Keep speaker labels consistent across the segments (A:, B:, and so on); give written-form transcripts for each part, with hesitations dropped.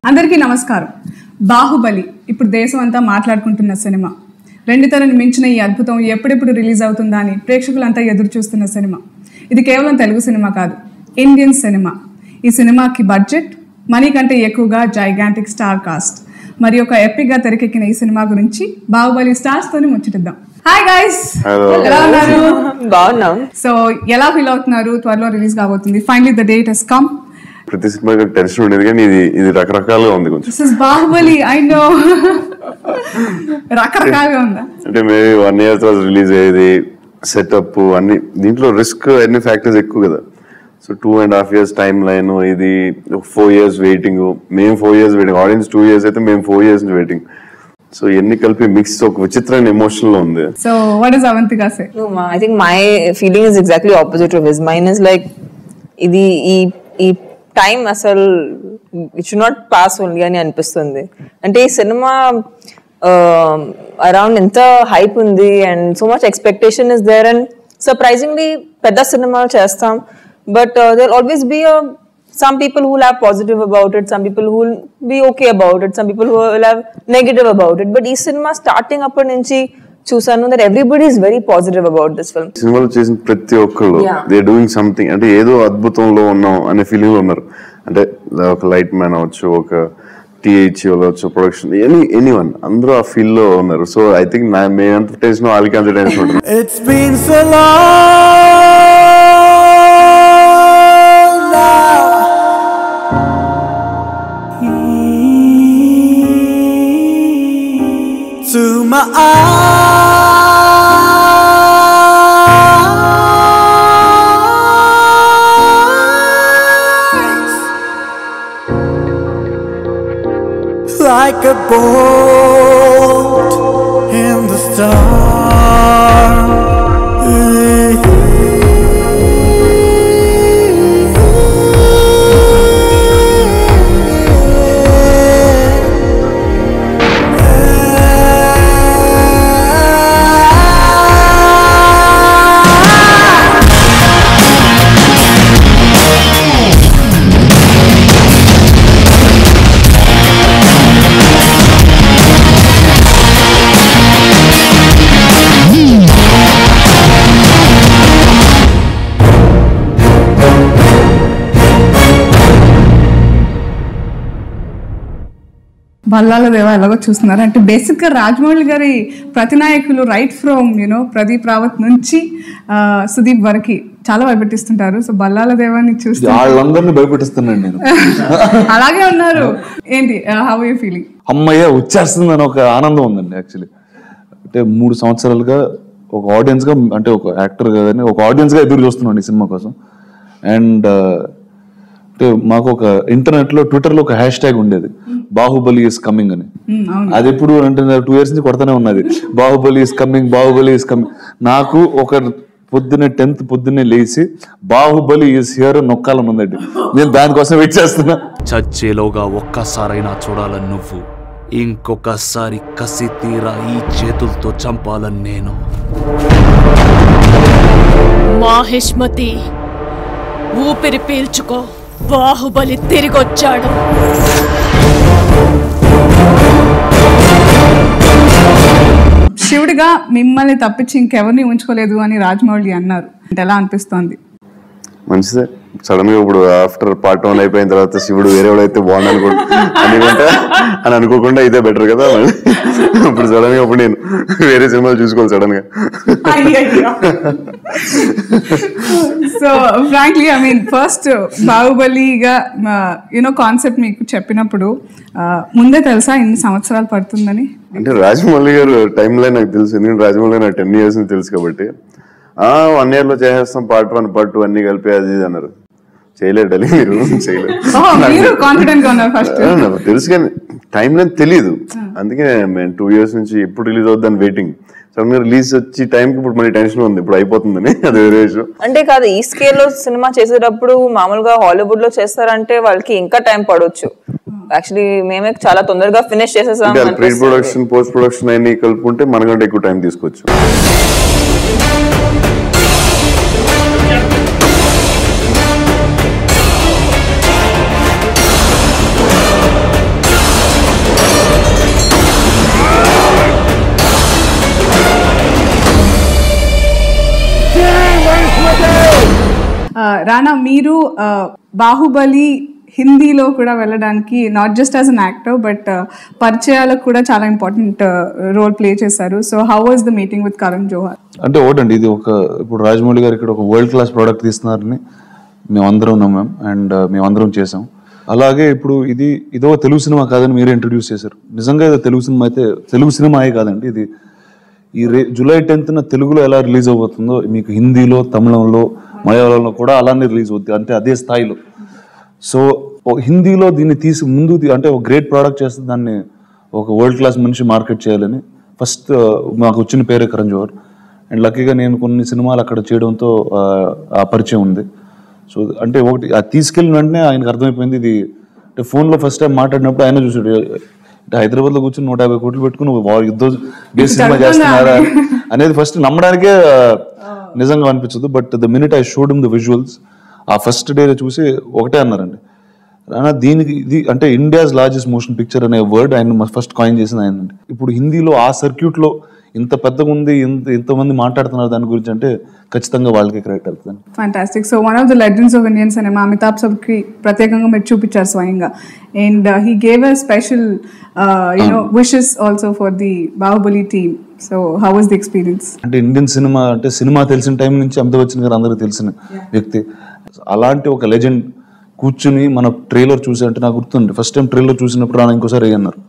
A: అందరికీ నమస్కారం. బాహుబలి ఇప్పుడు దేశం అంతా మాట్లాడుకుంటున్న సినిమా. రెండు తరాన్ని మించిన ఈ అద్భుతం ఎప్పుడెప్పుడు రిలీజ్ అవుతుందా అని ప్రేక్షకులంతా ఎదురు చూస్తున్న సినిమా. ఇది కేవలం తెలుగు సినిమా కాదు, ఇండియన్ సినిమా. ఈ సినిమాకి బడ్జెట్, మనీ కంటే ఎక్కువగా జైగాంటిక్ స్టార్ కాస్ట్, మరి ఒక ఎపిక్గా తెరకెక్కిన ఈ సినిమా గురించి బాహుబలి స్టార్స్ తోని ముచ్చటిద్దాం. హాయ్ గైస్, ఎలా ఉన్నారు?
B: బాగున్నాం.
A: సో ఎలా ఫీల్ అవుతున్నారు? త్వరలో రిలీజ్ కాబోతుంది. Finally the date has come.
C: ప్రతి సినిమా టెన్షన్ ఉండేది, కానీ ఇది రకరకాలుగా ఉంది. కొంచెం
A: this is Baahubali, I know. రకరకాలుగా ఉందా
C: అంటే మేబీ 1 year తర్వాత రిలీజ్ అయ్యేది, సెటప్ అన్ని, దీంట్లో రిస్క్ అన్ని ఫ్యాక్టర్స్ ఎక్కువ కదా. సో 2.5 years టైం లైన్, ఇది 4 years వెయిటింగ్. మేము 4 years వెయిటింగ్, ఆడియన్స్ 2 years అయితే మేము 4 years వెయిటింగ్. సో ఎన్ని కలిపి మిక్స్ ఒక విచిత్రమైన ఎమోషన్ లో ఉంది.
A: So what is Avantika say?
B: I think my feeling is exactly opposite of his. Mine is like ఇది ఈ టైం అసలు it should not pass only అని అనిపిస్తుంది. అంటే ఈ సినిమా అరౌండ్ ఎంత హైప్ ఉంది and so much expectation is there. And surprisingly పెద్ద సినిమాలు చేస్తాం, but there always be some people who will have positive about it, some people who will be okay about it, some people who will have negative about it. But ee cinema starting appadi nunchi chusanu that everybody is very positive about this film.
C: సినిమాలో చేసిన ప్రతి ఒక్కళ్ళు they doing something, అంటే ఏదో అద్భుతంలో ఉన్నాం అనే feeling లో ఉన్నారు. అంటే ఒక లైట్ మ్యాన్ అవ్వచ్చు, ఒక TH అవ్వచ్చు, ప్రొడక్షన్, ఎనీవన్, అందరూ ఆ ఫీల్ లో ఉన్నారు. సో ఐ థింక్ మేమంత టెన్షన్ వాళ్ళకి అంత టెన్షన్ ఉంటుంది.
D: It's been so long to my eyes, like a bolt in the storm.
A: Ballala దేవ ఎలాగో చూస్తున్నారు. అంటే బేసిక్ గా రాజమౌళి గారి ప్రతినాయకులు రైట్ ఫ్రమ్ ప్రదీప్ రావత్ నుంచి సుదీప్ వరకు చాలా భయపెట్టిస్తుంటారు. సో బల్లాల దేవాన్ని చూస్తే
E: వాళ్ళందరినీ భయపెట్టిస్తున్నాను నేను.
A: అలాగే ఉన్నారు. ఏంటి, హౌ యూ ఫీలింగ్?
E: అమ్మయ్య వచ్చేస్తుంది అని ఒక ఆనందం ఉందండి. యాక్చువల్లీ అంటే 3 సంవత్సరాలుగా ఒక ఆడియన్స్ గా, అంటే ఒక యాక్టర్ కానీ ఒక ఆడియన్స్ గా ఎదురు చూస్తున్నాను ఈ సినిమా కోసం. అండ్ అంటే మాకు ఒక ఇంటర్నెట్ లో, ట్విట్టర్ లో ఒక హ్యాష్ ట్యాగ్ ఉండేది, బాహుబలి ఈస్ కమింగ్ అని. అది ఎప్పుడు అంటే 2 years నుంచి కొడతానే ఉన్నది, Baahubali is coming, Baahubali is coming. నాకు ఒక పొద్దున్నే 10th పొద్దున్నే లేచి బాహుబలి ఈస్ హియర్ నొక్కాలని ఉందండి. నేను దానికోసం వెయిట్ చేస్తున్నా.
F: చచ్చేలోగా ఒక్కసారైనా చూడాలని నువ్వు, ఇంకొకసారి కసి తీరా ఈ చేతులతో చంపాలని నేను.
G: మాహిష్మతి, ఊపిరి పీల్చుకో, బాహుబలి తిరిగొచ్చాడు.
A: శివుడిగా మిమ్మల్ని తప్పించి ఇంకెవరిని ఉంచుకోలేదు అని రాజమౌళి అన్నారు. అంటే ఎలా అనిపిస్తోంది?
C: మంచిదే. సడన్ గా ఇప్పుడు ఆఫ్టర్ పార్ట్ 1 అయిపోయిన తర్వాత శివుడు వేరే వాడైతే బాగుంది అని అనుకోకుండా అయితే బెటర్ కదా. ఇప్పుడు సడన్ గా ఇప్పుడు నేను వేరే సినిమాలు చూసుకోవాలి సడన్ గా.
A: So frankly I mean first బాహుబలిగా కాన్సెప్ట్ మీకు చెప్పినప్పుడు ముందే తెలుసా ఇన్ని సంవత్సరాలు పడుతుందని?
C: అంటే రాజమౌళి గారు టైం లైన్ నాకు తెలుసు, ఎందుకంటే రాజమౌళి నాకు 10 years తెలుసు కాబట్టి. 1 year లో చేసేస్తాం, పార్ట్ 1 పార్ట్ 2 అన్ని కలిపి అది అన్నారు. చేయలేరు డలి, మీరు చేయలేరు. తెలుసు కానీ టైం లైన్ తెలీదు. అందుకే మేము 2 years నుంచి ఎప్పుడు రిలీజ్ అవుద్దని వెయిటింగ్. సడన్ గా రిలీజ్ వచ్చి టైంకి ఇప్పుడు మళ్ళీ టెన్షన్ ఉంది, ఇప్పుడు అయిపోతుందని. అది వేరే విషయం.
B: అంటే కాదు, ఈ స్కేల్ లో సినిమా చేసేటప్పుడు మామూలుగా హాలీవుడ్ లో చేస్తారంటే వాళ్ళకి ఇంకా టైం పడవచ్చు. యాక్చువల్లీ మేమే చాలా తొందరగా ఫినిష్ చేసేసాం.
C: ప్రీ ప్రొడక్షన్, పోస్ట్ ప్రొడక్షన్ అన్ని కలుపుకుంటే మనకంటే ఎక్కువ టైం తీసుకోవచ్చు.
A: రానా, మీరు బాహుబలి హిందీలో కూడా వెళ్ళడానికి not just as an actor but పరిచయాలకు కూడా చాలా ఇంపార్టెంట్ రోల్ ప్లే చేశారు. So how was the meeting with Karan Johar?
E: అంటే ఒకటండి, ఇది ఇప్పుడు రాజమౌళి గారు ఇక్కడ ఒక వరల్డ్ క్లాస్ ప్రోడక్ట్ తీస్తున్నారని మేమందరం ఉన్నాం మ్యామ్, అండ్ మేమందరం చేసాం. అలాగే ఇప్పుడు ఇదో తెలుగు సినిమా కాదని మీరే ఇంట్రడ్యూస్ చేశారు. నిజంగా ఇది తెలుగు సినిమాయే కాదండి, ఇది జూలై 10th తెలుగులో ఎలా రిలీజ్ అవబోతుందో మీకు హిందీలో, తమిళంలో, మలయాళంలో కూడా అలానే రిలీజ్ అవుతుంది, అంటే అదే స్థాయిలో. సో హిందీలో దీన్ని తీసి ముందు అంటే ఒక గ్రేట్ ప్రోడక్ట్ చేస్తే దాన్ని ఒక వరల్డ్ క్లాస్ మనిషి మార్కెట్ చేయాలని ఫస్ట్ మాకు వచ్చిన పేరే కరణ్ జోహర్. అండ్ లక్కీగా నేను కొన్ని సినిమాలు అక్కడ చేయడంతో ఆ పరిచయం ఉంది. సో అంటే ఒకటి అది తీసుకెళ్ళిన వెంటనే ఆయనకు అర్థమైపోయింది. ఇది అంటే ఫోన్లో ఫస్ట్ టైం మాట్లాడినప్పుడు ఆయన చూసాడు, అంటే హైదరాబాద్లో కూర్చొని 150 కోట్లు పెట్టుకుని యుద్ధ బేస్ సినిమా చేస్తున్నారా అనేది ఫస్ట్ నమ్మడానికే నిజంగా అనిపించదు. But the minute I showed him the visuals, ఆ ఫస్ట్ డే చూసి ఒకటే అన్నారండి, దీనికి ఇది అంటే ఇండియాస్ లార్జెస్ట్ మోషన్ పిక్చర్ అనే వర్డ్ ఆయన ఫస్ట్ కాయిన్ చేసింది ఆయన. ఇప్పుడు హిందీలో ఆ సర్క్యూట్లో ఇంత పెద్దగా ఉంది, ఇంతమంది మాట్లాడుతున్నారు దాని గురించి అంటే ఖచ్చితంగా వాళ్ళకి క్రెడిట్ అవుతుంది.
A: Fantastic. So one of the legends of Indian cinema Amitabh సబ్కి ప్రత్యేకంగా మీరు చూపించారు స్వయంగా. And he gave a special wishes also for the Baahubali team. So how was the experience?
E: అంటే ఇండియన్ సినిమా అంటే సినిమా తెలిసిన టైం నుంచి అమితాబ్ బచ్చన్ గారు అందరికీ తెలిసిన వ్యక్తి. అలాంటి ఒక లెజెండ్ కూర్చుని మన ట్రైలర్ చూసి, అంటే నాకు గుర్తుంది ఫస్ట్ టైం ట్రైలర్ చూసినప్పుడు రానా ఇంకోసారి అన్నారు.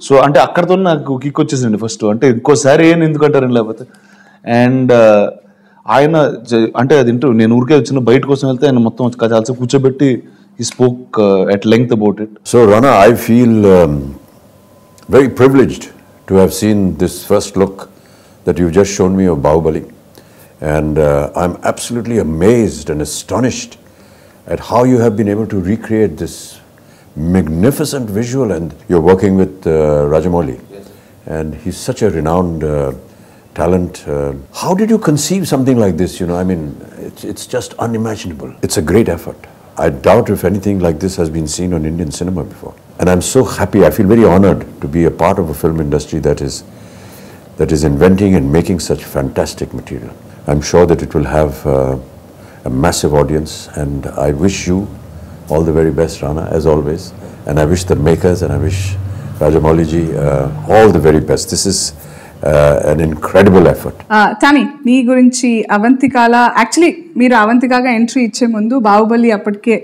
E: సో అంటే అక్కడతో నాకు కిక్ వచ్చేసింది ఫస్ట్, అంటే ఇంకోసారి ఏం ఎందుకంటారని లేకపోతే. అండ్ ఆయన అంటే అది నేను ఊరికే వచ్చిన బయట కోసం వెళ్తే ఆయన మొత్తం చాలా కూర్చోబెట్టి he spoke at length about it.
H: So Rana, I feel very privileged to have seen this first look that you've just shown me of Bahubali, and I'm absolutely amazed and astonished at how you have been able to recreate this magnificent visual, and you're working with Rajamouli, and he's such a renowned talent. How did you conceive something like this? You know, I mean, it's just unimaginable. It's a great effort. I doubt if anything like this has been seen on Indian cinema before. And I'm so happy, I feel very honored to be a part of a film industry that is inventing and making such fantastic material. I'm sure that it will have a massive audience, and I wish you all the very best, Rana, as always. And I wish the makers and I wish Rajamouli ji all the very best. This is an incredible effort.
A: Tami, మీ గురించి అవంతికాల, actually మీరు అవంతికాగా entry ఇచ్చే ముందు బాహుబలి అప్పటికే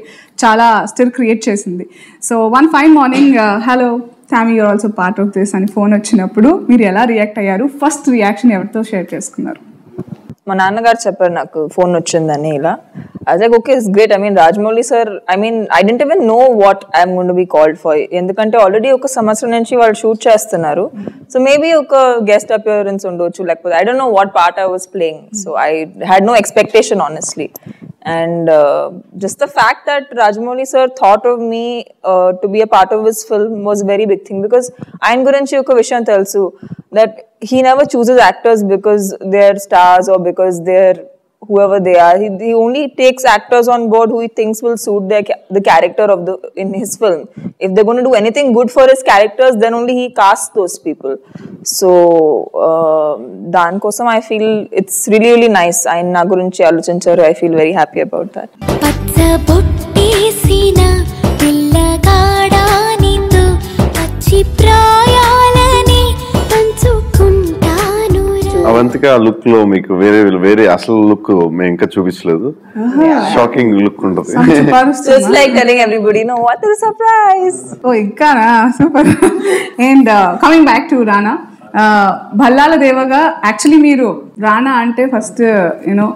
A: చాలా still create చేసింది. So one fine morning hello Tommy you're also part of this అని phone వచ్చినప్పుడు మీరు ఎలా రియాక్ట్ అయ్యారు? ఫస్ట్ రియాక్షన్ ఎవరితో షేర్ చేసుకున్నారు?
B: మా నాన్నగారు చెప్పారు నాకు ఫోన్ వచ్చిందని. ఇలా I was like, okay, it's great. I mean, Rajamouli sir, I mean, I didn't even know what I'm going to be called for. ఎందుకంటే ఆల్రెడీ ఒక సంవత్సరం నుంచి వాళ్ళు షూట్ చేస్తున్నారు. సో మేబీ ఒక గెస్ట్ అపియరెన్స్ ఉండొచ్చు, లేకపోతే I don't know what part I was playing. So I had no expectation, honestly. And just the fact that Rajamouli sir thought of me to be a part of his film was a very big thing, because ఆయన గురించి ఒక విషయం తెలుసు, that he never chooses actors because they're stars or because they're whoever they are. He only takes actors on board who he thinks will suit the character of in his film. If they're going to do anything good for his characters, then only he casts those people. So dan kosam I feel it's really really nice. Ayan na gurinchi alocincharu. I feel very happy about that.
I: Pacha bottesina pillagada nithu pachi prayalani panchukuntanu.
C: Avantika look లో మీకు వేరే అసలు look మేము ఇంకా చూపించలేదు. Shocking look ఉంటుంది.
B: So it's like telling everybody, no, what is a surprise?
A: ఓ ఇంకానా, super. And coming back to Rana, Bhallala దేవగా యాక్చువల్లీ మీరు రానా అంటే first you know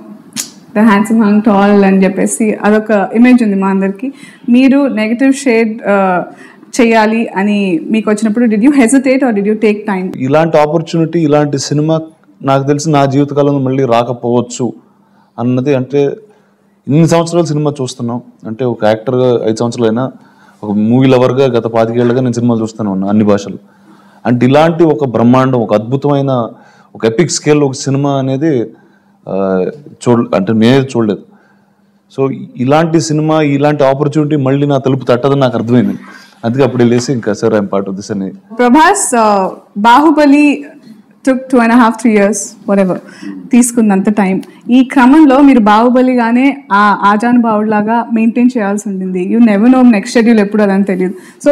A: the handsome hunk tall అని చెప్పేసి అదొక ఇమేజ్ ఉంది మా అందరికి. మీరు నెగటివ్ షేడ్ చేయాలి అని మీకు వచ్చినప్పుడు did you hesitate or did you take time?
E: ఇలాంటి ఆపర్చునిటీ, ఇలాంటి సినిమా నాకు తెలిసి నా జీవితకాలంలో మళ్ళీ రాకపోవచ్చు అన్నది. అంటే ఇన్ని సంవత్సరాలు సినిమా చూస్తున్నాం, అంటే ఒక యాక్టర్గా 5 సంవత్సరాలు అయినా, ఒక మూవీ లవర్గా గత 25 ఏళ్ళుగా నేను సినిమాలు చూస్తూనే ఉన్నాను అన్ని భాషలు. అంటే ఇలాంటి ఒక బ్రహ్మాండం, ఒక అద్భుతమైన ఒక ఎపిక్ స్కేల్ ఒక సినిమా అనేది అంటే నేనే చూడలేదు. సో ఇలాంటి సినిమా, ఇలాంటి ఆపర్చునిటీ మళ్ళీ నా తలుపు తట్టదని నాకు అర్థమైంది. అందుకే అప్పుడు వెళ్ళేసి ఇంకా sir I'm part of this అని.
A: ప్రభాస్ బాహుబలి టుక్ 2.5-3 years whatever తీసుకున్నంత టైం. ఈ క్రమంలో మీరు బాహుబలిగానే ఆ ఆజానుభావుడిలాగా మెయింటైన్ చేయాల్సి ఉంటుంది. You never know next schedule ఎప్పుడు అదని తెలియదు. So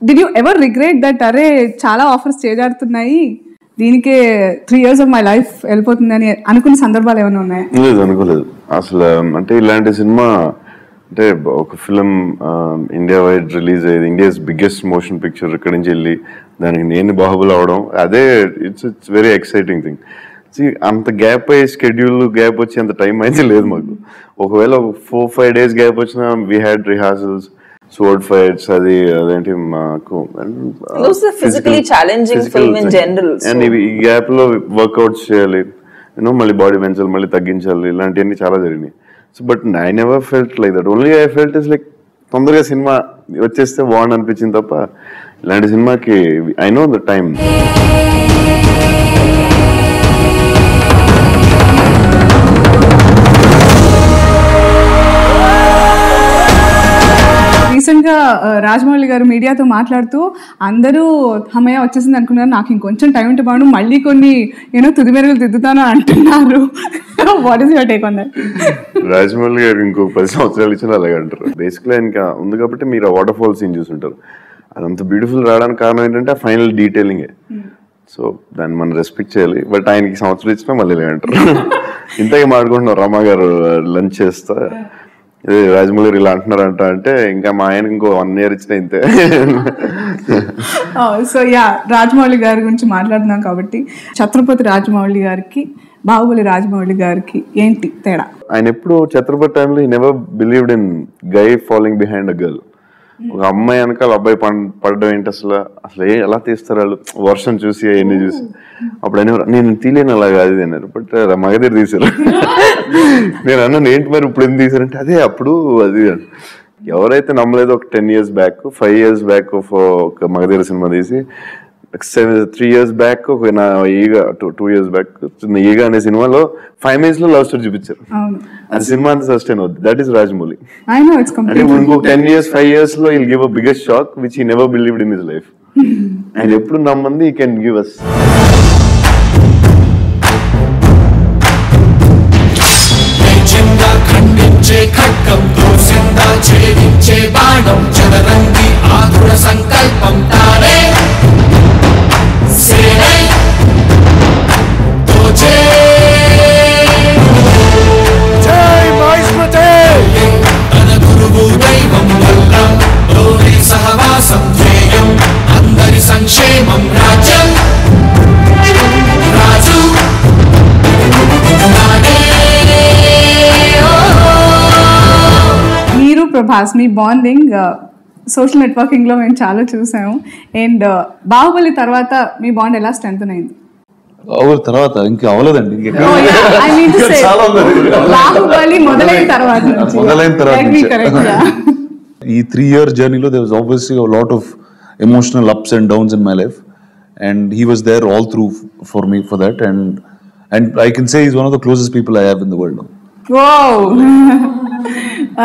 A: did you ever regret that అరే చాలా ఆఫర్స్ చేజారుతున్నాయి, దీనికే 3 years ఆఫ్ మై లైఫ్ వెళ్ళిపోతుంది అని అనుకున్న సందర్భాలు ఏమైనా ఉన్నాయా?
C: లేదు, అనుకోలేదు అసలు. అంటే ఇలాంటి సినిమా అంటే ఒక ఫిలిం ఇండియా వైడ్ రిలీజ్ అయ్యేది, ఇండియాస్ బిగ్గెస్ట్ మోషన్ పిక్చర్, ఇక్కడి నుంచి వెళ్ళి దానికి నేను బాహుబలి అవడం, అదే ఇట్స్ వెరీ ఎక్సైటింగ్ థింగ్. అంత గ్యాప్ అయ్యే స్కెడ్యూల్ గ్యాప్ వచ్చి అంత టైం అయితే లేదు మాకు. ఒకవేళ 4-5 days గ్యాప్ వచ్చినా we had rehearsals, sword fights, అదేంటి మాకు అండ్ ఈ గ్యాప్ లో వర్కౌట్స్ చేయాలి, మళ్ళీ బాడీ పెంచాలి, మళ్ళీ తగ్గించాలి, ఇలాంటివన్నీ చాలా జరిగినాయి. So but I never felt like that. Only I felt is like తొందరగా సినిమా వచ్చేస్తే బాగుంది అనిపించింది తప్ప ఇలాంటి సినిమాకి I know the time.
A: Recent గా రాజమౌళి గారు మీడియాతో మాట్లాడుతూ అందరూ అమ్మయ్య వచ్చేసింది అనుకున్నారు, నాకు ఇంకొంచెం టైం ఉంటే బాగుండు, మళ్ళీ కొన్ని తుది మెరుగులు దిద్దుతాను అంటున్నారు. What is your take on that?
C: Rajamouli గారు ఇంకో 10 సంవత్సరాలు ఇచ్చినా అలాగే అంటారు. బేసిక్లీ ఇంకా ఉంది కాబట్టి మీరు ఆ వాటర్ ఫాల్ సీన్ చూసుంటారు. అదంత బ్యూటిఫుల్ రావడానికి కారణం ఏంటంటే ఆ ఫైనల్ డీటెయిలింగే. సో దాన్ని మనం రెస్పెక్ట్ చేయాలి. బట్ ఆయనకి సంవత్సరం ఇచ్చినా మళ్ళీ ఇలా అంటారు. ఇంతగా మాట్లాడుకుంటున్నాం రమా గారు లంచ్ చేస్తా, రాజమౌళి ఇలా అంటున్నారంట అంటే ఇంకా మా ఆయనకి ఇంకో 1 year ఇచ్చినా ఇంతే.
A: సో రాజమౌళి గారి గురించి మాట్లాడుతున్నాం కాబట్టి ఛత్రపతి రాజమౌళి గారికి బాహుబలి రాజమౌళి గారికి ఏంటి తేడా?
C: ఆయన ఎప్పుడు ఛత్రపతి టైంలో he never believed in guy following behind a girl. ఒక అమ్మాయి వెనకాల అబ్బాయి పడడం ఏంటి అసలు ఎలా తీస్తారు వాళ్ళు, వర్షం చూసి అవన్నీ చూసి. అప్పుడు అనేవారు నేను తీలేను అలాగా అది అన్నారు. బట్ మగధీర తీశారు. నేను అన్నాను ఏంటి మరి ఇప్పుడు ఎందుకు తీశారంటే అదే అప్పుడు అది. ఎవరైతే నమ్మలేదు ఒక 10 years బ్యాక్ 5 years బ్యాక్ ఒక మగధీర సినిమా తీసి 3 years బ్యాక్ ఒక నా ఈగ 2 years బ్యాక్ ఈగ అనే సినిమాలో 5 minutes లో లవ్ స్టోరీ చూపించారు. అది సినిమా అంతా సస్టైన్ అవుతుంది. That is Rajamouli. ఇంకో 10 years 5 years లో will give a biggest shock which he never believed in his life. ఆయన ఎప్పుడు నమ్మంది హీ కెన్ గివ్ అస్. ఖండించే ఖడ్గం దోసిందా ఛేదించే బాణం చదరంగి ఆతుర సంకల్పం తానే సేనై తోచే జై మహేశ్వతే తన గురువు దైవం వల్ల లోని సహవాసం ధ్యేయం అందరి సంక్షేమం రాజ్యం రాజు మీరు ప్రభాస్ మీ బాండింగ్ సోషల్ నెట్వర్కింగ్ లో మేము చాలా చూసాము. అండ్ బాహుబలి తర్వాత మీ బాండ్ ఎలా స్ట్రెంథెన్ అయింది?
E: తర్వాత ఇంకా అవ్వలేదండి.
A: బాహుబలి మొదలైన తర్వాత
E: ఈ 3 year జర్నీలో there was obviously a lot of emotional ups and downs in my life and he was there all through for me for that and I can say he's one of the closest people I have in the world now.
A: Wow.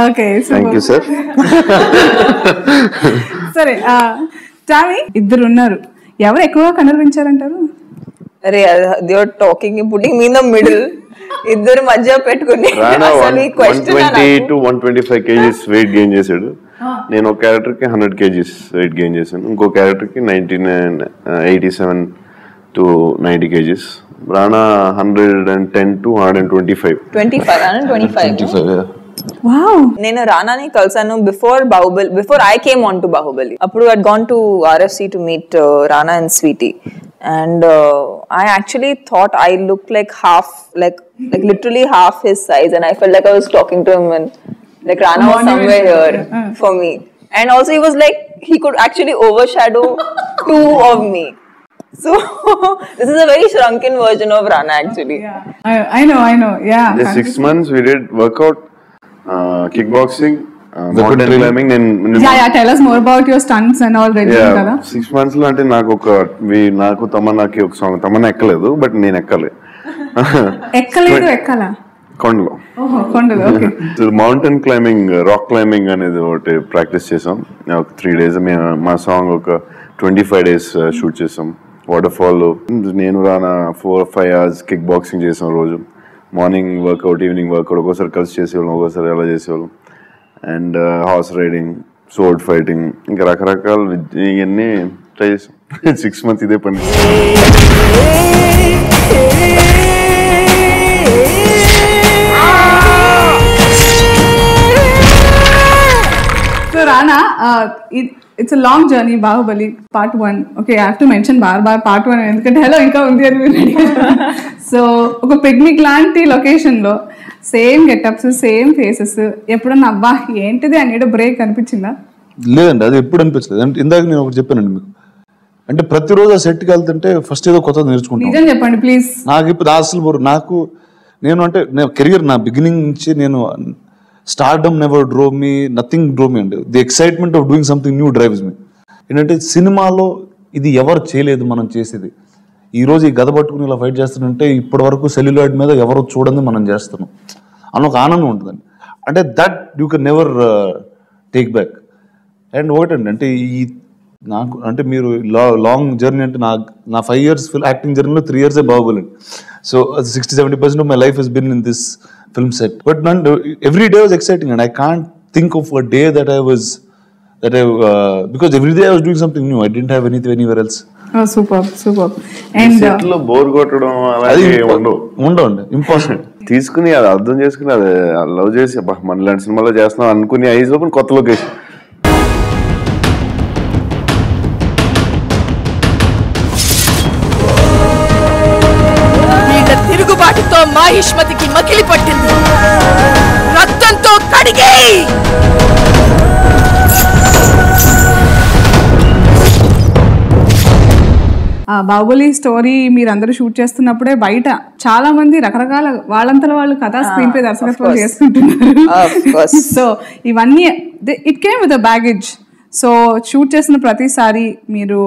A: Okay, so
C: thank you sir.
A: సరే Tommy ఇద్దరు ఉన్నారు, ఎవరు ఎక్కువగా కనిపించారంటారు?
B: అరే they are talking putting me in the middle. ఇద్దరు మధ్య పెట్టుకుని అసలు ఈ question 120
C: to 125 kgs weight gain చేశాడు. నేను ఒక క్యారెక్టర్ కి 100 kgs వెయిట్ గెయిన్ చేశాను. ఇంకో క్యారెక్టర్ కి 87 to 90 kgs. రాణా 110 to 125.
B: 125. నేను రానాని కలిసాను before I came on to Baahubali. అప్పుడు I gone to RFC to meet Rana and Sweety and I actually thought I looked like literally half his size and I felt like I was talking to him and like Rana was somewhere here for me. And also he was like he could actually overshadow 2 of me. So this is a very shrunken version of Rana actually.
A: Yeah. I know. Yeah.
C: The 6 months we did workout, kickboxing, mountain climbing.
A: Tell us more about your stunts and all ready kada.
C: 6 months లో అంటే నాకు తమన్నాకి ఒక song Tamannaah ఎక్కలేదు but నేను ఎక్కాలి.
A: ఎక్కాలా
C: కొండలో. Mountain climbing, rock climbing అనేది ఒకటి ప్రాక్టీస్ చేసాం ఒక 3 days. మేము మా సాంగ్ ఒక 25 days షూట్ చేసాం. వాటర్ఫాల్. నేను రానా 4-5 hours కిక్ బాక్సింగ్ చేసాం రోజు. మార్నింగ్ వర్కౌట్, ఈవినింగ్ వర్కౌట్, ఒక్కోసారి కలిసి చేసేవాళ్ళం, ఒక్కోసారి అలా చేసేవాళ్ళం. And horse riding, sword fighting, ఇంకా రకరకాల ఇవన్నీ ట్రై చేసాం. 6 months ఇదే పని.
A: So Rana, it's a long journey, Bahubali part 1. Okay, I have to mention bar part 1 ఎందుకంటే హలో ఇంకా ఉంది అని మీరు. సో ఒక పిక్నిక్ లాంటి లొకేషన్లో సేమ్ గెటప్స్, సేమ్ ఫేసెస్, ఎప్పుడన్నా అబ్బా ఏంటిది అని బ్రేక్ అనిపించిందా?
E: లేదండి, అది ఎప్పుడు అనిపించలేదు. అంటే ఇందాక నేను ఒకటి చెప్పానండి మీకు, అంటే ప్రతిరోజు ఆ సెట్కి వెళ్తుంటే ఫస్ట్ ఏదో కొత్తది నేర్చుకుంటాను.
A: నిజం చెప్పండి ప్లీజ్.
E: నాకు ఇప్పుడు అసలు నేను కెరియర్ నా బిగినింగ్ నుంచి నేను stardom never drove me, nothing drove me అండి. The excitement of doing something new drives me. ఏంటంటే సినిమాలో ఇది ఎవరు చేయలేదు మనం చేసేది. ఈరోజు ఈ గద పట్టుకుని ఇలా ఫైట్ చేస్తుంటే ఇప్పటి వరకు సెల్యులాయిడ్ మీద ఎవరు చూడండి మనం చేస్తున్నాం అని ఒక ఆనందం ఉంటుందండి. అంటే that you can never take back. And ఒకటండి, అంటే ఈ నాకు అంటే మీరు లాంగ్ జర్నీ అంటే నా 5 years యాక్టింగ్ జర్నీలో 3 years Baahubali. So 60-70% of my life has been in this film set, but every day was exciting and I can't think of a day that I because every day I was doing something new. I didn't have anything anywhere else.
A: Oh, super. And
C: set లో bore కొట్టడం అలాగే
E: ఉండవండి, impossible.
C: తీసుకుని అది అర్థం చేసుకుని అది love చేసి మన ఇలాంటి సినిమాలో చేస్తున్నాం అనుకుని 5 లోపల కొత్త లొకేషన్.
G: తిరుగుబాటుతో మాహిష్మతికి మకిలి పట్టింది, రక్తంతో కడిగే.
A: బాహుబలి స్టోరీ మీరందరూ షూట్ చేస్తున్నప్పుడే బయట చాలా మంది రకరకాల వాళ్ళంతలో వాళ్ళు కథా స్క్రీన్ పే దర్శకత్వం చేసుకుంటున్నారు. సో ఇవన్నీ it came with a baggage. So shoot చేసిన ప్రతిసారి మీరు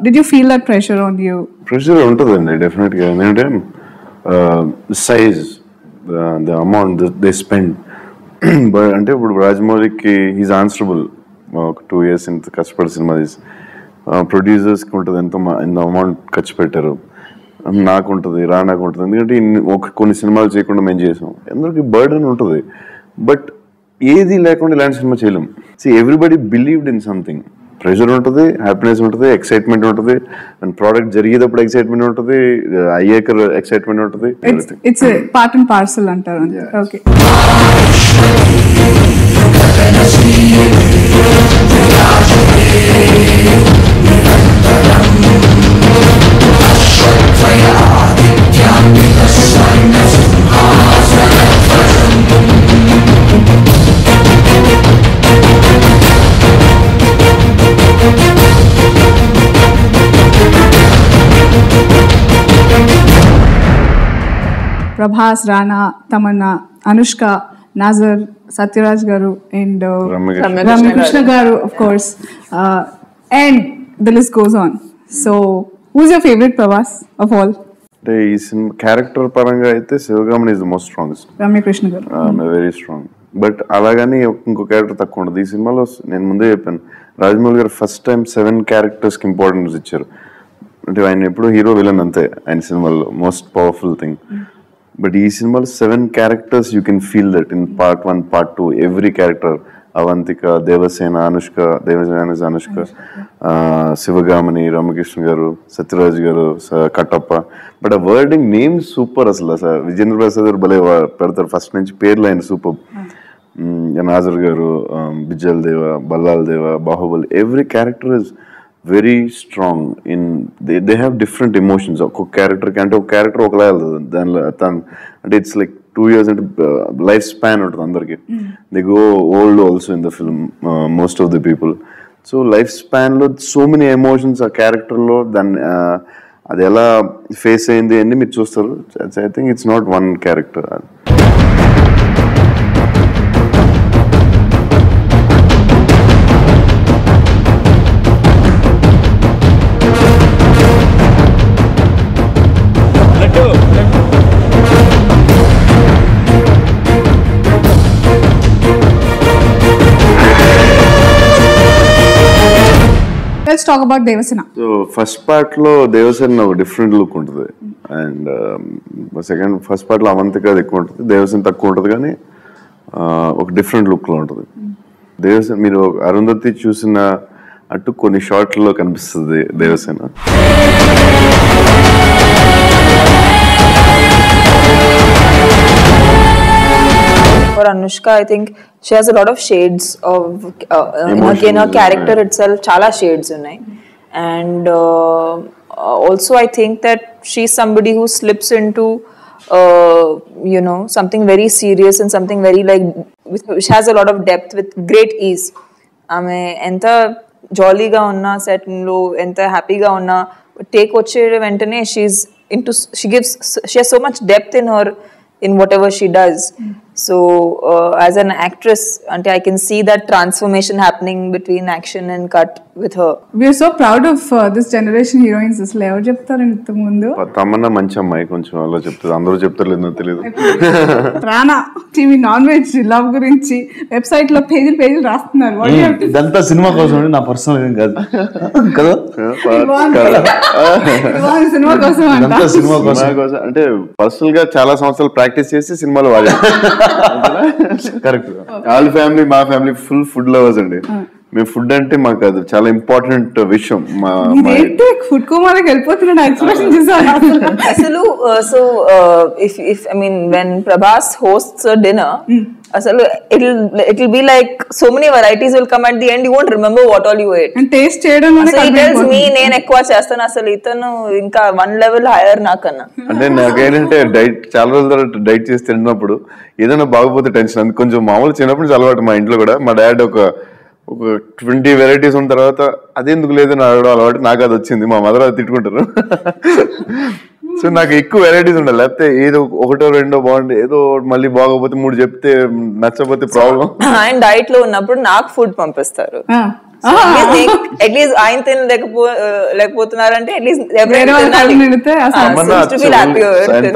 A: did you feel that pressure on you?
C: Pressure ఉంటుందండి డెఫినెట్గా. ఎందుకంటే size, the amount they spend. అంటే ఇప్పుడు రాజమౌళికి ఈజ్ ఆన్సరబుల్. ఒక 2 years ఇంత కష్టపడి సినిమా తీసి, ప్రొడ్యూసర్స్కి ఉంటుంది ఎంత అమౌంట్ ఖర్చు పెట్టారు, నాకు ఉంటుంది, రానాకు ఉంటుంది. ఎందుకంటే కొన్ని సినిమాలు చేయకుండా మేము చేసాం, అందరికి బర్డెన్ ఉంటుంది. బట్ ఏది లేకుండా ఇలాంటి సినిమా చేయలేం. See everybody believed in something. Pressure ఉంటుంది, హ్యాపీనెస్ ఉంటుంది, ఎక్సైట్మెంట్ ఉంటుంది. అండ్ ప్రోడక్ట్ జరిగేటప్పుడు ఎక్సైట్మెంట్ ఉంటుంది, అయ్యాక ఎక్సైట్మెంట్ ఉంటుంది.
A: ఇట్స్ పార్ట్ అండ్ పార్సల్ అంటారు. Okay. Prabhas, Rana, Tamannaah, Anushka, Nassar, Sathyaraj garu and Ramya Krishna garu of course, and the list goes on. So who's your favourite Prabhas of all?
C: అంటే ఈ సినిమా క్యారెక్టర్ పరంగా అయితే Sivagami is the most strongest.
A: Ramya Krishna garu
C: very strong. But అలాగని ఇంకో క్యారెక్టర్ తక్కువ ఉండదు ఈ సినిమాలో. నేను ముందే చెప్పాను, రాజమౌళి గారు ఫస్ట్ టైం 7 charactersకి ఇంపార్టెన్స్ ఇచ్చారు. అంటే ఆయన ఎప్పుడు హీరో విలన్ అంతే ఆయన సినిమాల్లో, మోస్ట్ పవర్ఫుల్ థింగ్. బట్ ఈ సినిమాలో 7 characters you can feel that in part 1, part 2. Every character, Avantika, Devasena, Anushka, Sivagami, Ramakrishna garu, Sathyaraj garu, Kattappa. But ఆ వర్డింగ్ నేమ్ సూపర్ అసలు. విజేంద్ర ప్రసాద్ గారు భలే పెడతారు ఫస్ట్ నుంచి పేర్లు, ఆయన సూపర్. నాజర్ గారు, బిజ్జల్ Deva, Bhallala Deva, Baahubali, every character is very strong in they have different emotions. ఒక్కొక్క క్యారెక్టర్కి అంటే ఒక క్యారెక్టర్ ఒకలా వెళ్తుంది దానిలో. అంటే ఇట్స్ లైక్ 2 years అంటే లైఫ్ స్పాన్ ఉంటుంది అందరికి. They go old also in the film, most of the people. So life స్పాన్లో సో మెనీ ఎమోషన్స్ ఆ క్యారెక్టర్లో, దాన్ని అది ఎలా ఫేస్ అయింది అన్ని మీరు చూస్తారు. I think it's not one character.
A: Let's talk about Devasena.
C: So first part లో దేవసేన ఒక డిఫరెంట్ లుక్ ఉంటుంది, అండ్ ఫస్ట్ పార్ట్ లో అవంతిక ఎక్కువ ఉంటుంది, దేవసేన తక్కువ ఉంటుంది, కానీ ఒక డిఫరెంట్ లుక్ లో ఉంటుంది. దేవసేన మీరు అరుంధతి చూసిన అటు కొన్ని షార్ట్లలో కనిపిస్తుంది Devasena.
B: For Anushka, I think she has a lot of shades of in her character itself. Chala shades unnai, and also I think that she's somebody who slips into something very serious and something very which has a lot of depth with great ease. Ame enta jolly ga unna set lo enta happy ga unna take vache ventane she has so much depth in whatever she does. So as an actress, I can see that transformation happening between action and cut with her.
A: We are so proud of this generation heroines. అసలు ఎవరు చెప్తారు ఇంత ముందు?
C: తమన్నా మంచి అమ్మాయి, కొంచెం అలా చెప్తారు, అందరూ చెప్తారు లేదో తెలియదు.
A: ప్రాణా టీవీ నాన్ వెజ్ లవ్ గురించి వెబ్సైట్ లో పేజీలు రాస్తున్నారు.
E: ఇదంతా సినిమా కోసం, నా పర్సనల్ ఏం కాదు కదా,
A: సినిమా కోసం
E: సినిమా కోసం.
C: అంటే పర్సనల్ గా చాలా సంవత్సరాలు ప్రాక్టీస్ చేసి సినిమాలో వాడారు.
E: కరెక్ట్.
C: వాళ్ళ ఫ్యామిలీ మా ఫ్యామిలీ ఫుల్ ఫుడ్ లవర్స్ అండి. మేము ఫుడ్ అంటే మాకు అది చాలా ఇంపార్టెంట్ విషయం.
A: ఫుడ్ కోమాలోకి వెళ్ళిపోతున్నాడు ఎక్స్ప్రెషన్ చూసాను
B: అసలు. So if I mean when Prabhas hosts a dinner, అసలు it'll be like so many varieties will come at the end, you won't remember what all you ate.
A: And taste చేయడం
B: so he tells me నేను ఎక్కువ చేస్తాను, అసలు ఇతను ఇంకా 1 level higher నాకన్నా.
C: అంటే నాకేంటంటే డైట్ చాలా రోజుల తర్వాత డైట్ చేసి తిన్నప్పుడు ఏదైనా బాగపోతే టెన్షన్. అందుకు కొంచెం మామూలు చిన్నప్పుడు అలవాటు మా ఇంట్లో కూడా. మా డాడ్ ఒక 20 వెరైటీస్ ఉన్న తర్వాత అదెందుకు లేదని అడగడం అలవాటు. నాకు అది వచ్చింది, మా మదర్ అది తిట్టుకుంటారు. సో నాకు ఎక్కువ వెరైటీస్ ఉండాలి, లేకపోతే ఏదో ఒకటో రెండో బాగుండే, ఏదో మళ్ళీ బాగోపోతే 3 చెప్తే నచ్చపోతే ప్రాబ్లం.
B: ఆయన డైట్ లో ఉన్నప్పుడు నాకు ఫుడ్ పంపిస్తారు. అట్లీస్ట్ ఆయన లేకపోతున్నారంటే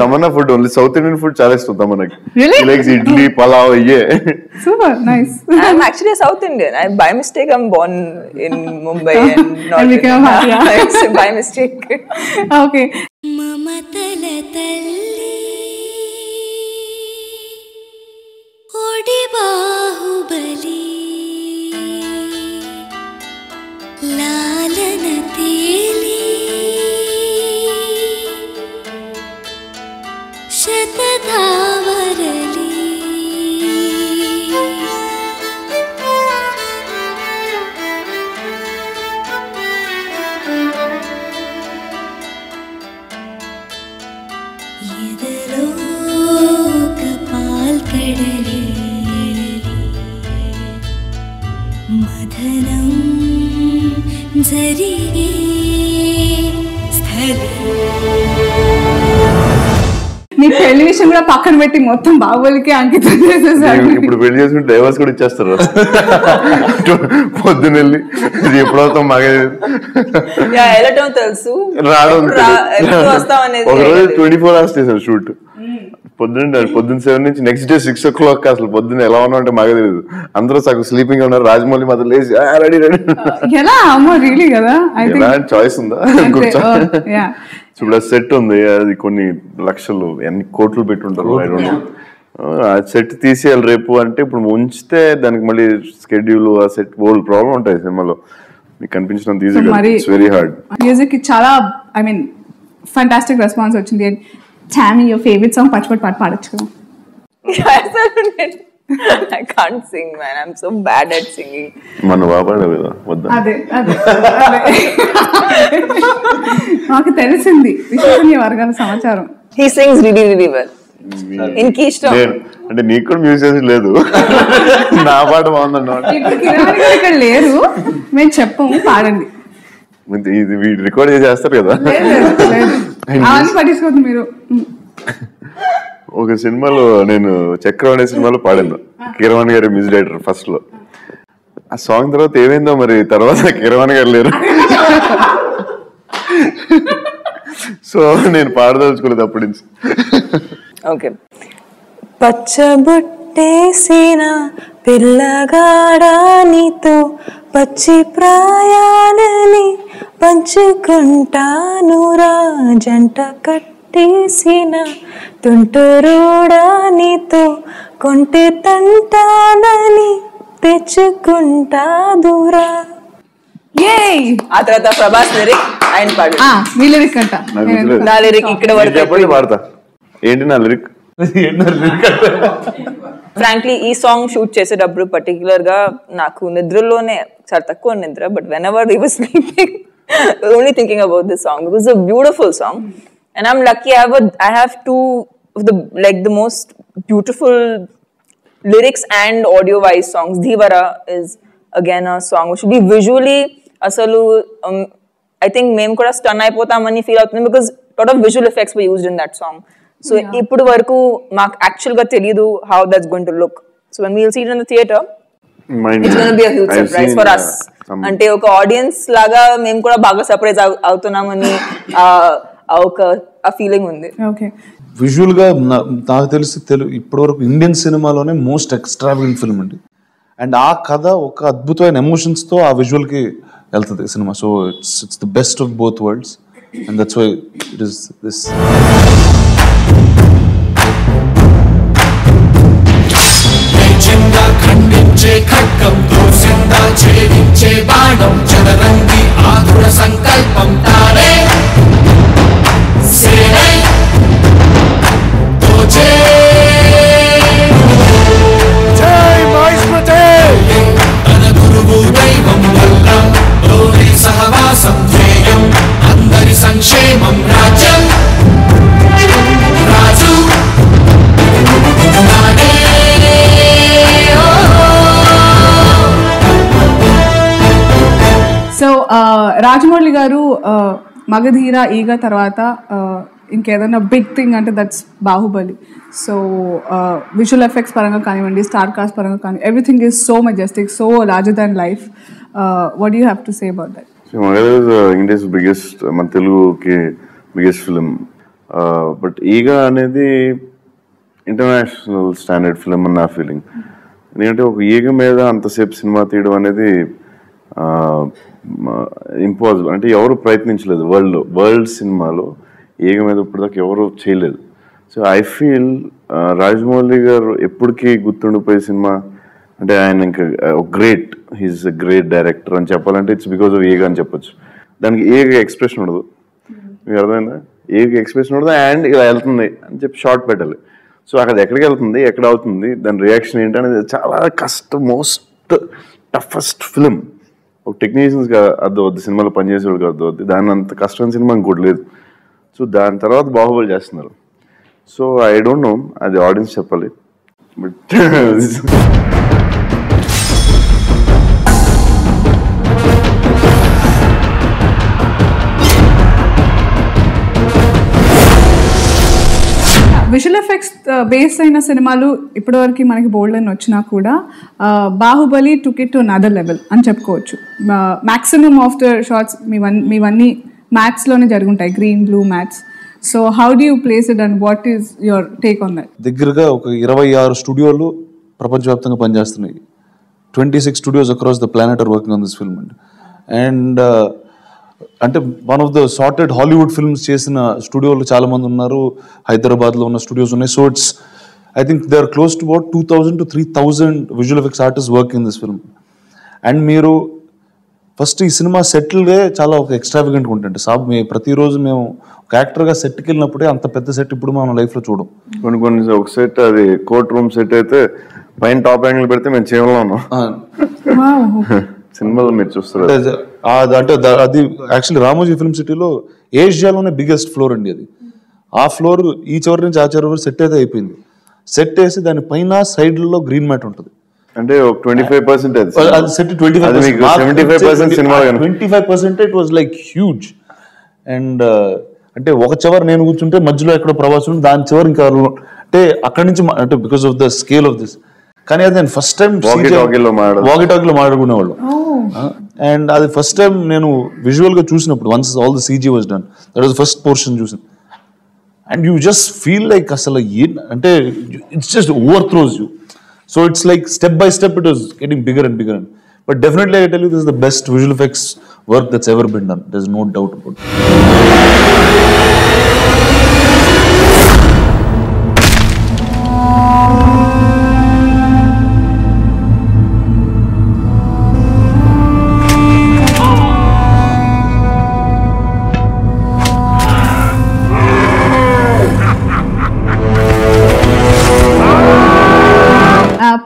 C: Tamannaah food only south Indian food చాలా ఇష్టం తమన్నకి. ఇడ్లీ పలావ్ ఇయే.
A: Super nice.
B: I'm actually a South Indian. By mistake I'm born in Mumbai and not by mistake.
A: Okay.
I: మమతల తల్లి ఓడి బాహుబలి లాలన తేలి శతధావరలి ఎదలో కపాల్ కడలి మదనం జరిగే స్థలం.
A: నీ పెళ్లి విషయం కూడా పక్కన పెట్టి మొత్తం బాహుబలికి అంకితం చేసేసారు.
C: ఇప్పుడు పెళ్లి చేసుకుంటే డైవర్స్ కూడా ఇచ్చేస్తారు. పొద్దున వెళ్ళి ఎప్పుడవుతాం మాకే
B: వెళ్ళటం తెలుసు,
C: రావడం
B: వస్తాం అనేది.
C: ఒకరోజు 24 hours చేశారు షూట్. పొద్దున్న 7 నుంచి నెక్స్ట్ డే 6 o'clock. అసలు పొద్దున్న ఎలా ఉన్నా అంటే మాకే తెలియదు. అందరూ సగం స్లీపింగ్ ఉన్నారు. రాజమౌళి మాత్రం లేచి రెడీ
A: ఎలా అమ్మో రియలీ కదా.
C: చాయిస్ ఉందా? ఇప్పుడు సెట్ ఉంది, అది కొన్ని లక్షలు ఎన్ని కోట్లు పెట్టుంటారు. ఆ సెట్ తీసేయాలి రేపు అంటే ఇప్పుడు ఉంచితే దానికి మళ్ళీ స్కెడ్యూల్ ఆ సెట్ ఓల్డ్ ప్రాబ్లం ఉంటాయి సినిమాలో. మీకు కనిపించినంత ఈజీగా ఇట్స్ వెరీ హార్డ్.
A: మ్యూజిక్ చాలా ఐ మీన్ ఫంటాస్టిక్ రెస్పాన్స్ వచ్చింది. చామీ యువర్ ఫేవరెట్ సాంగ్ పచ్చిపట్టి పాట పాడొచ్చు కదా?
B: I can't sing, man. I'm so bad at singing.
C: మన బాబాడే కదా వద్దా?
A: అదే నాకు తెలిసింది విశ్వసనీయ వర్గాల సమాచారం.
B: He sings really, really well. ఇంకి ఇష్టం
C: అంటే నీకు కూడా మ్యూజిక్ లేదు, నా పాట బాగుందన్నమాట.
A: ఇక్కడ లేరు, మేము చెప్పము పాడండి.
C: ఇది రికార్డ్ చేస్తారు కదా.
A: పట్టించుకోవద్దు మీరు.
C: ఒక సినిమాలో నేను చక్రం అనే సినిమాలో పాడాను, కీరవాణి గారి మ్యూజిక్ డైరెక్టర్ ఫస్ట్ లో. ఆ సాంగ్ తర్వాత ఏమైందో మరి, తర్వాత కీరవాణి గారు లేరు. సో నేను పాడదలుచుకోలేదు అప్పటి నుంచి.
B: ఓకే. పచ్చబుట్టేసిన పిల్లగాడా నీతో పచ్చి ప్రాయాలని పంచుకుంటానురా జంట కట్టేసిన తుంటరోడా నీతో కొంటె తంటాలని తెచ్చుకుంటాదురా. ఆ తర్వాత ప్రభాస్ లిరిక్ ఆయన పాడు.
A: మీ లిరిక్ అంట.
B: నా లిరిక్ ఇక్కడ వరకు
C: చెప్పండి, పాడతా. ఏంటి నా లిరిక్?
B: ఫ్రాంక్లీ ఈ సాంగ్ షూట్ చేసేటప్పుడు పర్టికులర్ గా నాకు నిద్రలోనే చాలా తక్కువ నిద్ర, but when ever he was sleeping only thinking about this song because it's a beautiful song and I'm lucky I have two of the the most beautiful lyrics and audio wise songs. Dhivara is again a song which should be visually asalu I think mem kuda stun ayipotamani feel avutundi because lot of visual effects were used in that song. So ippudu varaku maak actual ga teliyadu how that's going to look. So when we'll see it in the theater, it's going to be a huge surprise for us. Ante oka audience laga mem kuda baga surprise avutunamani oka a feeling undi.
A: Okay.
E: Visual గా నాకు తెలిసి ఇప్పటి వరకు Indian సినిమాలోనే most ఎక్స్ట్రావెంట్ film అండి. And ఆ కథ ఒక అద్భుతమైన ఎమోషన్స్ తో ఆ విజువల్ కి వెళ్తుంది cinema. So it's the best of both worlds and that's why it is this.
F: ఖండించే ఖడ్గం దోసిందా ఛేదించే బాణం చదరంగి ఆతుర సంకల్పం తానే సేనై తోచే
D: జై మహేశ్వతే
F: తన గురువు దైవం వల్ల లోని సహవాసం ధ్యేయం అందరి సంక్షేమం రాజ్యం రాజు నానే.
A: సో రాజమౌళి గారు మగధీర ఈగ తర్వాత ఇంకేదైనా బిగ్ థింగ్ అంటే that's Baahubali. So visual effects పరంగా కానివ్వండి, స్టార్ కాస్ట్ పరంగా కానీ everything is so Majestic, so larger than life. What you have to say about that?
C: India's biggest, మన తెలుగుకి బిగ్గెస్ట్ ఫిలిం. బట్ ఈగ అనేది ఇంటర్నేషనల్ స్టాండర్డ్ ఫిలిం అని నా ఫీలింగ్. ఎందుకంటే ఒక ఈగ మీద అంతసేపు సినిమా తీయడం అనేది ఇంపాసిబుల్. అంటే ఎవరు ప్రయత్నించలేదు వరల్డ్ సినిమాలో ఈగ మీద ఇప్పటిదాకా ఎవరు చేయలేదు. సో ఐ ఫీల్ రాజమౌళి గారు ఎప్పటికీ గుర్తుండిపోయే సినిమా అంటే ఆయన ఇంకా great, he's a great director అని చెప్పాలంటే ఇట్స్ బికాస్ ఆఫ్ ఈగ అని చెప్పొచ్చు. దానికి ఈగ ఎక్స్ప్రెషన్ ఉండదు, మీకు అర్థమైందా? ఈగ ఎక్స్ప్రెషన్ ఉండదు అండ్ ఇలా వెళ్తుంది అని చెప్పి షార్ట్ పెట్టాలి. సో అక్కడ ఎక్కడికి వెళ్తుంది, ఎక్కడ అవుతుంది, దాని రియాక్షన్ ఏంటి అనేది చాలా కష్టం, మోస్ట్ టఫెస్ట్ ఫిలిం. ఒక టెక్నీషియన్స్గా అర్థం అవుద్ది, సినిమాలో పనిచేసేవాడికి అర్థం అవుద్ది. దాని అంత కష్టమైన సినిమా ఇంకోటి లేదు. సో దాని తర్వాత బాహుబలి చేస్తున్నారు. సో ఐ డోంట్ నో, అది ఆడియన్స్ చెప్పాలి. బట్
A: విజువల్ ఎఫెక్ట్స్ బేస్ అయిన సినిమాలు ఇప్పటివరకు మనకి బోల్డ్ అని వచ్చినా కూడా Baahubali took it to another level అని చెప్పుకోవచ్చు. మ్యాక్సిమం ఆఫ్ ద షార్ట్స్ మీవన్నీ మ్యాథ్స్లోనే జరుగుంటాయి, green blue mattes. So how do you place it and what is your take on that?
E: దగ్గరగా ఒక 26 స్టూడియోలు ప్రపంచవ్యాప్తంగా పనిచేస్తున్నాయి. 26 studios across the planet are working on this film. And అంటే one of the sorted Hollywood films చేసిన స్టూడియోలు చాలా మంది ఉన్నారు, హైదరాబాద్లో ఉన్న స్టూడియోస్ ఉన్నాయి. So it's I think they are close to about 2000 to 3000 visual effects artist working this film. And మీరు ఫస్ట్ ఈ సినిమా సెటిల్గా చాలా ఒక ఎక్స్ట్రావిగెంట్గా ఉంటుంది. ప్రతిరోజు మేము ఒక యాక్టర్గా సెట్కి వెళ్ళినప్పుడే అంత పెద్ద సెట్ ఇప్పుడు మనం లైఫ్లో చూడం.
C: కొన్ని ఒక సెట్ అది కోర్ట్ రూమ్ సెట్ అయితే పైన టాప్ యాంగిల్ పెడితే మేము చేయడంలో ఉన్నాం. సినిమాలో మీరు చూస్తారు
E: అంటే అది యాక్చువల్లీ రామోజీ ఫిల్మ్ సిటీలో ఏషియాలోనే బిగ్గెస్ట్ ఫ్లోర్ అండి అది. ఆ ఫ్లోర్ ఈ చివరి నుంచి ఆ చివరి వరకు సెట్ అయితే అయిపోయింది. సెట్ వేసి దాని పైన సైడ్లలో గ్రీన్ మ్యాట్ ఉంటుంది.
C: అంటే 25% అది
E: set 25% it was like huge. And అంటే ఒక చివరి నేను కూర్చుంటే మధ్యలో ఎక్కడో ప్రభాసం, దాని చివరి ఇంకా అంటే అక్కడి నుంచి అంటే because of the scale of this. కానీ అది నేను ఫస్ట్ టైం వాకీ టాకీలో మాట్లాడుకునేవాళ్ళు. అండ్ అది ఫస్ట్ టైం నేను విజువల్ గా చూసినప్పుడు, once all the CG was done, that was first portion చూసాను. And you just feel like అసలు అంటే it's just over throws you. So it's like step by step it was getting bigger and bigger. And But definitely I tell you, this is the best visual effects work that's ever been done. There's no doubt about it.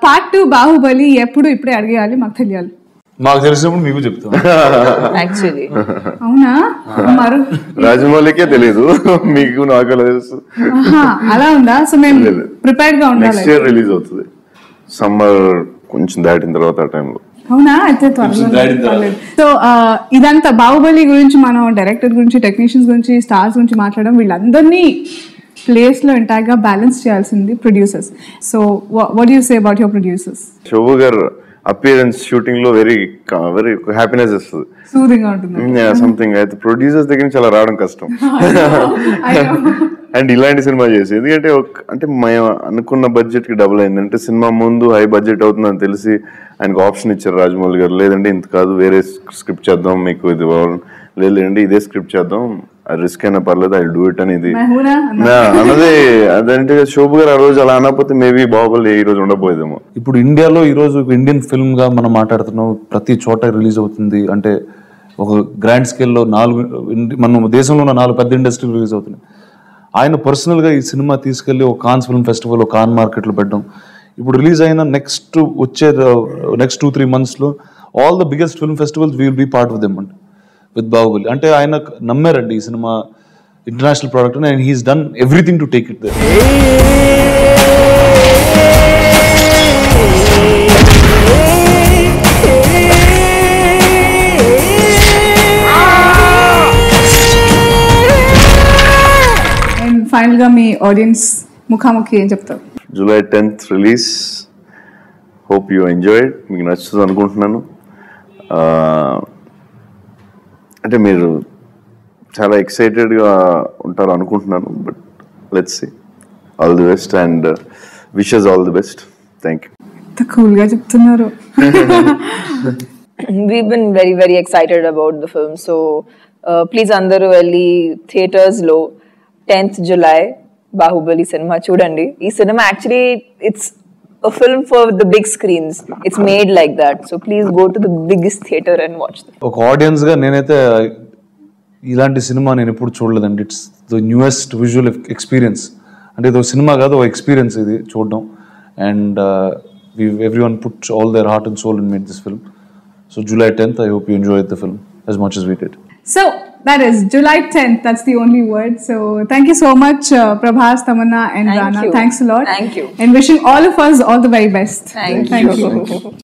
A: Part 2 Baahubali ఎప్పుడు ఇప్పుడే అడిగేయాలి, మాకు తెలియాలి.
E: మాకు తెలిసినప్పుడు మీకు చెప్తాను.
B: Actually.
A: అవునా? మరో
C: రాజమౌళికే తెలియదు, మీకు నాకు ఎలా తెలుసు?
A: అలా ఉందా? సో మేము ప్రిపేర్డ్ గా ఉండాలి.
C: నెక్స్ట్ ఇయర్ రిలీజ్ అవుతుంది, సమ్మర్ కొంచెం దాటిన తర్వాత ఆ టైంలో.
A: అవునా? అయితే త్వరలో. సో ఇదంతా బాహుబలి గురించి, మనం డైరెక్టర్ గురించి, టెక్నీషియన్స్ గురించి, స్టార్స్ గురించి మాట్లాడడం, వీళ్ళందరినీ ప్లేస్ లో ఇంటాక్ట్ గా బ్యాలెన్స్ చేయాల్సింది producers. So what you say about your producers?
C: Shobu గారు అపియరెన్స్ షూటింగ్ లో వెరీ వెరీ హ్యాపీనెస్ ఇస్తుంది,
A: సూదింగ్ ఉంటుంది
C: సంథింగ్. అయితే ప్రొడ్యూసర్స్ దగ్గర నుంచి అలా రావడం కష్టం. అండ్ ఇలాంటి సినిమా చేసి, ఎందుకంటే అంటే మేము అనుకున్న బడ్జెట్ కి డబుల్ అయింది. అంటే సినిమా ముందు హై బడ్జెట్ అవుతుందని తెలిసి ఆయనకు ఆప్షన్ ఇచ్చారు రాజమౌళి గారు, లేదంటే ఇంత కాదు, వేరే స్క్రిప్ట్ చేద్దాం, మీకు ఇది లేదండి ఇదే స్క్రిప్ట్ చేద్దాం, రిస్క్ అయినా పర్లేదు, ఐ డూ ఇట్ అని. ఇది అన్నదే అదంటే శోభు గారు ఆ రోజు అలా అనకపోతే మేబీ బాహుబలి ఈ రోజు ఉండబోయేదేమో.
E: ఇప్పుడు ఇండియాలో ఈ రోజు ఇండియన్ ఫిల్మ్ గా మనం మాట్లాడుతున్నాం, ప్రతి చోట రిలీజ్ అవుతుంది. అంటే ఒక గ్రాండ్ స్కేల్లో 4 మన దేశంలో ఉన్న 4 పెద్ద ఇండస్ట్రీలు రిలీజ్ అవుతున్నాయి. ఆయన పర్సనల్ గా ఈ సినిమా తీసుకెళ్లి ఒక కాన్స్ ఫిల్మ్ ఫెస్టివల్, ఒక కాన్ మార్కెట్ లో పెట్టడం. ఇప్పుడు రిలీజ్ అయిన నెక్స్ట్ 2-3 months లో all the biggest film festivals will be part of them అండి విత్ బాహుబలి. అంటే ఆయన నమ్మారండి ఈ సినిమా international product and he's done everything to take it there.
A: And final గా మీ ఆడియన్స్ ముఖాముఖి ఏం చెప్తారు?
C: July 10th రిలీజ్. Hope you enjoy. మీకు నచ్చుతుంది అనుకుంటున్నాను. అంటే మీరు చాలా ఎక్సైటెడ్గా ఉంటారు అనుకుంటున్నాను. But let's see. All the best and విషెస్ all the best. Thank you.
A: ఎంత కూల్గా చెప్తున్నారు.
B: We've been very, very excited about the film. So, please andaru velli theaters lo 10th July Bahubali cinema chudandi. Ee cinema actually it's a film for the big screens. It's made like that. So please go to the biggest theater and watch it.
E: ఒక audience గా నేనైతే ఇలాంటి cinema నేను ఎప్పుడు చూడలేదండి. It's the newest visual experience. అంటే ఇది ఒక సినిమా కాదు, ఒక ఎక్స్పీరియన్స్ ఇది చూడడం. And everyone put all their heart and soul and made this film. So July 10th, I hope you enjoyed the film as much as we did.
A: So that is July 10th. That's the only word. So thank you so much, Prabhas, Tamanna and
B: Thank
A: Rana.
B: you.
A: Thanks a lot.
B: Thank you.
A: And wishing all of us all the very best.
B: Thank you.